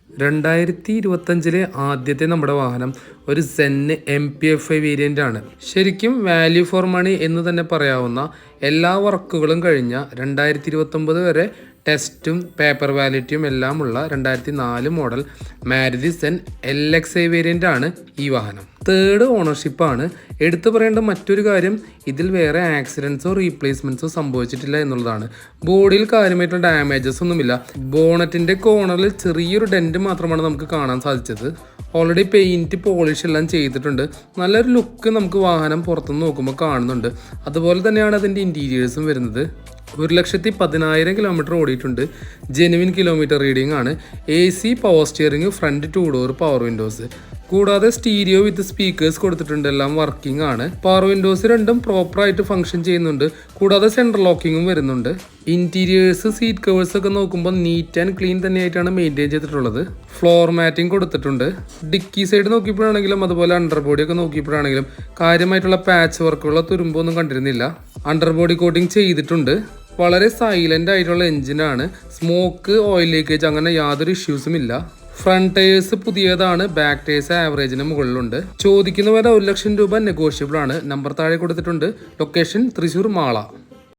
2025 ആദ്യത്തെ നമ്മുടെ വാഹനം ഒരു സെന്ന് MPF-i വേരിയൻ്റ് ആണ്. ശരിക്കും വാല്യൂ ഫോർ മണി എന്ന് തന്നെ പറയാവുന്ന എല്ലാ വർക്കുകളും കഴിഞ്ഞ 2029 വരെ ടെസ്റ്റും പേപ്പർ വാലിറ്റിയും എല്ലാമുള്ള 2004 model Maruti Zen LXi variant ആണ് ഈ വാഹനം. തേർഡ് ഓണർഷിപ്പാണ്. എടുത്തു പറയേണ്ട മറ്റൊരു കാര്യം, ഇതിൽ വേറെ ആക്സിഡൻസോ റീപ്ലേസ്മെൻറ്റ്സോ സംഭവിച്ചിട്ടില്ല എന്നുള്ളതാണ്. ബോഡിയിൽ കാര്യമായിട്ടുള്ള ഡാമേജസ് ഒന്നുമില്ല. ബോണറ്റിൻ്റെ കോർണറിൽ ചെറിയൊരു ഡെൻറ്റ് മാത്രമാണ് നമുക്ക് കാണാൻ സാധിച്ചത്. ഓൾറെഡി പെയിൻറ്റ് പോളിഷ് എല്ലാം ചെയ്തിട്ടുണ്ട്. നല്ലൊരു ലുക്ക് നമുക്ക് വാഹനം പുറത്തുനിന്ന് നോക്കുമ്പോൾ കാണുന്നുണ്ട്. അതുപോലെ തന്നെയാണ് അതിൻ്റെ ഇൻറ്റീരിയേഴ്സും വരുന്നത്. 1,10,000 കിലോമീറ്റർ ഓടിയിട്ടുണ്ട്. ജെനുവിൻ കിലോമീറ്റർ റീഡിംഗ് ആണ്. AC, power steering, front 2 door power windows, കൂടാതെ സ്റ്റീരിയോ വിത്ത് സ്പീക്കേഴ്സ് കൊടുത്തിട്ടുണ്ട്. എല്ലാം വർക്കിംഗ് ആണ്. പവർ വിൻഡോസ് രണ്ടും പ്രോപ്പറായിട്ട് ഫംഗ്ഷൻ ചെയ്യുന്നുണ്ട്. കൂടാതെ സെൻട്രൽ ലോക്കിങ്ങും വരുന്നുണ്ട്. ഇന്റീരിയേഴ്സ്, സീറ്റ് കവേഴ്സ് ഒക്കെ നോക്കുമ്പോൾ നീറ്റ് ആൻഡ് ക്ലീൻ തന്നെയായിട്ടാണ് മെയിൻറ്റെയിൻ ചെയ്തിട്ടുള്ളത്. ഫ്ലോർ മാറ്റിംഗ് കൊടുത്തിട്ടുണ്ട്. ഡിക്കി സൈഡ് നോക്കിയപ്പോഴാണെങ്കിലും അതുപോലെ അണ്ടർ ബോഡി ഒക്കെ നോക്കിയപ്പോഴാണെങ്കിലും കാര്യമായിട്ടുള്ള പാച്ച് വർക്കുകളോ തുരുമ്പൊന്നും കണ്ടിരുന്നില്ല. അണ്ടർ ബോഡി കോട്ടിംഗ് ചെയ്തിട്ടുണ്ട്. വളരെ സൈലന്റ് ആയിട്ടുള്ള എഞ്ചിനാണ്. സ്മോക്ക്, ഓയിൽ ലീക്കേജ് അങ്ങനെ യാതൊരു ഇഷ്യൂസും ഇല്ല. ഫ്രണ്ട് ടയേഴ്സ് പുതിയതാണ്. ബാക്ക് ടയേഴ്സ് ആവറേജിന് മുകളിലുണ്ട്. ചോദിക്കുന്ന വരെ 1 ലക്ഷം രൂപ നെഗോഷ്യബിൾ ആണ്. നമ്പർ താഴെ കൊടുത്തിട്ടുണ്ട്. ലൊക്കേഷൻ തൃശ്ശൂർ മാള.